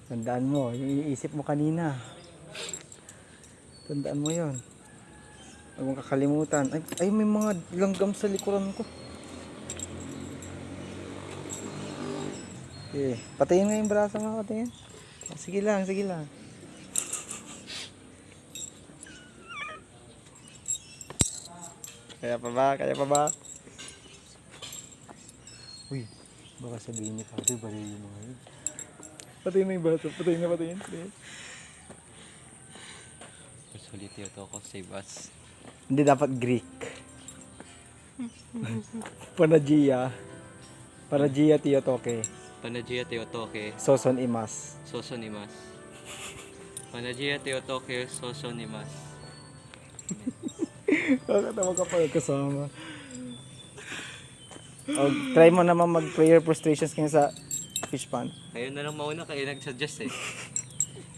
Tandaan mo, yung iniisip mo kanina. Tandaan mo yon. Huwag mong kakalimutan. Ay, may mga langgam sa likuran ko. Okay. Patayin mo yung braso mo, patayin. Sige lang, sige lang. Kaya pa ba? Kaya pa ba? Uy, baka sabihin ni Father, bali yung mga yun. Patayin mo yung braso. Patayin na, patayin. Usually Theotokos save us. Hindi dapat Greek. Panagia. Panagia Theotoke. Panagia Theotoke, Soson imas. Sosonimas. Panagia Theotoke, Sosonimas. Nakakatawa ka pa kasama. O, try mo naman mag prayer prostrations kaya sa fish pan. Kayo na lang mauna, kayo nagsuggest eh.